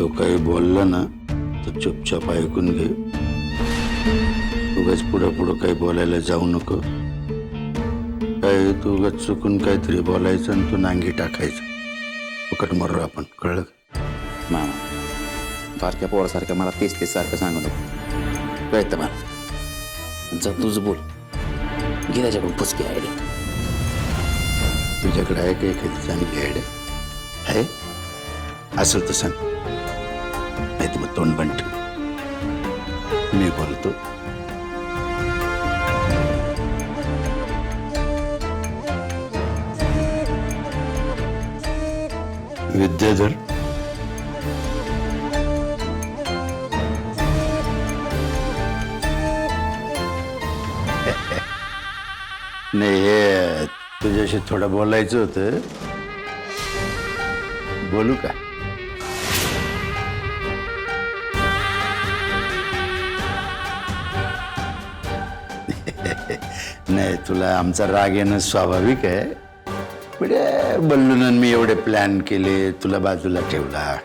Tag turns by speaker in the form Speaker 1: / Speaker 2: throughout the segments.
Speaker 1: तो काही बोलला ना तर चुपचाप ऐकून घे. उगाच पुढं पुढं काही बोलायला जाऊ नको. काय तू उगाच चुकून काहीतरी बोलायचं आणि तू नांगी टाकायचं. फुकट मरू आपण, कळलं?
Speaker 2: मामा बारक्या पोरासारखं मला तेच तेच सारखं सांगू नको. कळतं मला. जर तुझं बोल घे त्याच्याकडून पुचकी आयडिया.
Speaker 1: तुझ्याकडे आहे का एखादी चांगली आयडिया? आहे असेल तर सांग, नाही तर मग तोंड बंद ठेव. मी बोलतो. विद्याधर, नाही हे तुझ्याशी थोडं बोलायचं होतं. बोलू का? नाही, तुला आमचा राग येणं स्वाभाविक आहे. म्हणजे बल्लून मी एवढे प्लॅन केले, तुला बाजूला ठेवला.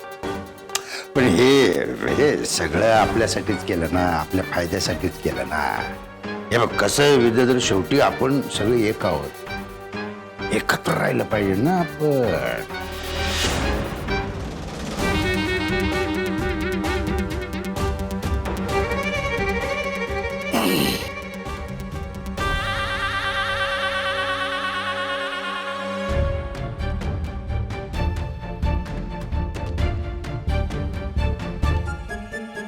Speaker 1: पण हे सगळं आपल्यासाठीच केलं ना, आपल्या फायद्यासाठीच केलं ना. हे बघ कसं आहे विद्याधर, शेवटी आपण सगळे एक आहोत. एकत्र राहिलं पाहिजे ना आपण.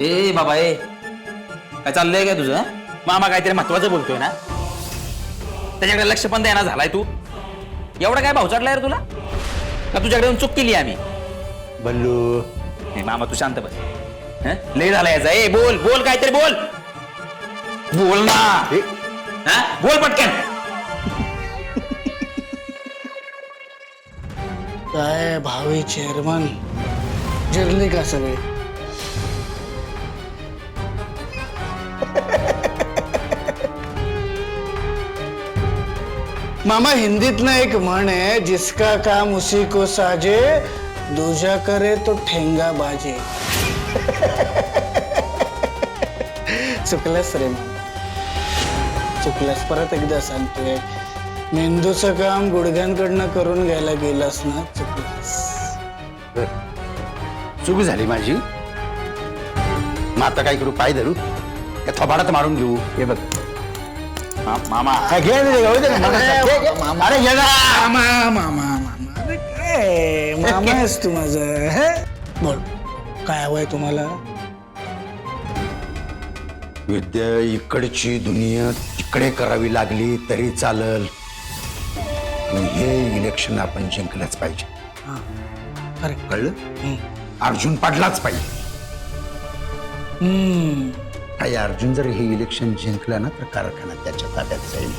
Speaker 2: ए बाबा ए काय चाललंय काय तुझं? मामा काहीतरी महत्वाचं बोलतोय ना, त्याच्याकडे लक्ष पण द्यायला झालाय तू. एवढा काय भाव चढलाय रे तुला? का तुझ्याकडे येऊन चूक केली आम्ही?
Speaker 1: बल्लू,
Speaker 2: हे मामा तू शांत बस. लय झाला याचा. ए बोल बोल काहीतरी बोल. बोल ना. बोल पटकन.
Speaker 3: काय भावी चेअरमन जिरले का सगळे? मामा, हिंदीत ना एक म्हण आहे, जिसका काम उसी को साजे, दूजा करे तो ठेंगा बाजे. चुकलास रे मामा, चुकलास. परत एकदा सांगतोय, मेंदूचं काम गुडघ्यांकडनं करून घ्यायला गेलास ना, चुकलास.
Speaker 1: चूक झाली माझी. मग आता काय करू? पाय धरू का थोबाडात मारून घेऊ? हे बघ
Speaker 2: मामा
Speaker 1: अरे घे ना.
Speaker 3: मामा मामा मामा, अरे काय मामा आहेस तू माझं? बोल, काय हवंय तुम्हाला?
Speaker 1: विद्या, इकडची दुनिया तिकडे करावी लागली तरी चालल. हे इलेक्शन आपण जिंकलंच पाहिजे.
Speaker 3: अरे
Speaker 1: कळलं? अर्जुन पडलाच पाहिजे. काही अर्जुन जर हे इलेक्शन जिंकला ना तर कारखाना त्याच्या ताब्यात जाईल.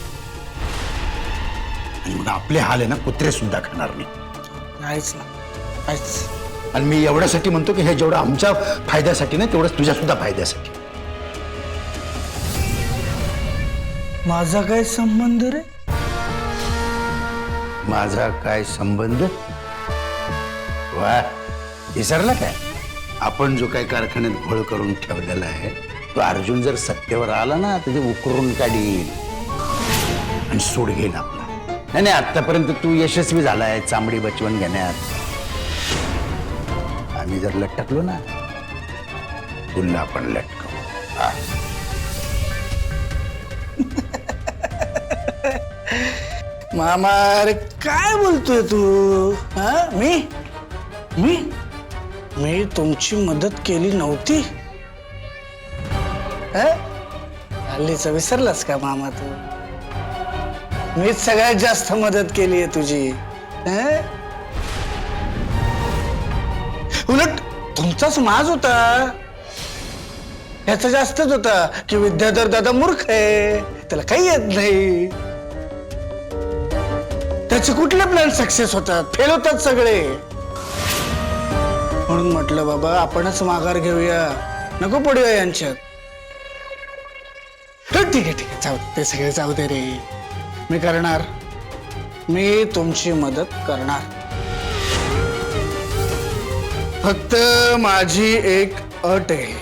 Speaker 1: आणि मग आपले हाल आहे ना, कुत्रे सुद्धा खाणार नाही.
Speaker 3: आहेच ना, आहेच.
Speaker 1: आणि मी एवढ्यासाठी म्हणतो की हे जेवढं आमच्या फायद्यासाठी ना, तेवढंच तुझ्या सुद्धा फायद्यासाठी.
Speaker 3: माझा काय संबंध रे?
Speaker 1: माझा काय संबंध? वा, विसरला काय? आपण जो काही कारखान्यात घोळ करून ठेवलेला आहे, तो अर्जुन जर सत्तेवर आला ना तर ते उकरून काढील आणि सोड घेईल आपला. नाही नाही, आतापर्यंत तू यशस्वी झालाय चांबडी बचवून घेण्यात. आम्ही जर लटकलो ना, तुला आपण लटकवू.
Speaker 3: मामा, अरे काय बोलतोय तू? हा, मी मी मी तुमची मदत केली नव्हती? हल्लीच विसरलास का मामा तू? मीच सगळ्यात जास्त मदत केली आहे तुझी. उलट तुमचाच माज होता, ह्याचा जास्तच होता की विद्याधर दादा मूर्ख आहे, त्याला काही येत नाही. त्याचे कुठले प्लॅन सक्सेस होतात? फेल होतात सगळे. म्हणून म्हटलं बाबा आपणच माघार घेऊया, नको पडूया यांच्यात. ठीक आहे ठीक आहे, जाऊ ते सगळे जाऊ दे रे. मी करणार, मी तुमची मदत करणार. फक्त माझी एक अट आहे.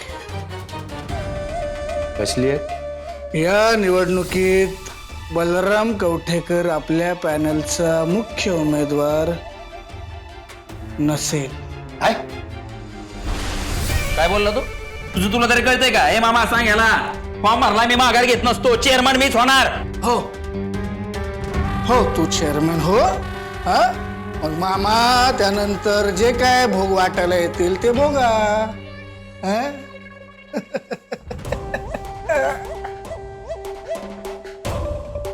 Speaker 1: कसली आहे?
Speaker 3: या निवडणुकीत बलराम कवठेकर आपल्या पॅनलचा मुख्य उमेदवार नसेल.
Speaker 1: काय?
Speaker 2: काय बोलला तू? तुझं तुला तरी कळतंय का? हे मामा सांग याला, फॉर्म भरला मी माघार घेत नसतो, चेअरमन मीच होणार.
Speaker 3: हो हो, तू चेअरमॅन हो. हा, मग मामा त्यानंतर जे काय भोग वाटायला येतील ते भोगा. हा?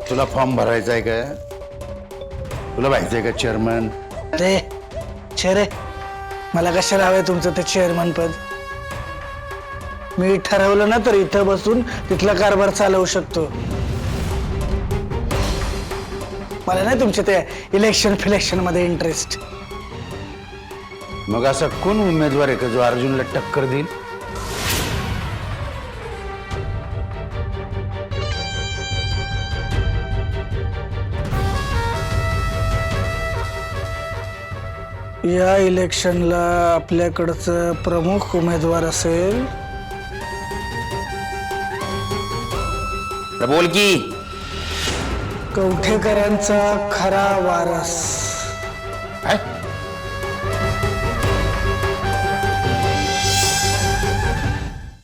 Speaker 1: तुला फॉर्म भरायचा आहे का? तुला माहिती आहे का चेअरमन?
Speaker 3: अरे रे, मला कशाला हवंय तुमचं ते चेअरमन पद? मी ठरवलं ना तर इथं बसून तिथला कारभार चालवू शकतो. मला नाही तुमच्या त्या इलेक्शन मध्ये इंटरेस्ट.
Speaker 1: मग असा कोण उमेदवार आहे का जो अर्जुनला टक्कर देईल?
Speaker 3: या इलेक्शनला आपल्याकडचं प्रमुख उमेदवार असेल
Speaker 2: तर बोल की.
Speaker 3: कवठेकरांचा खरा वारस.
Speaker 1: काय?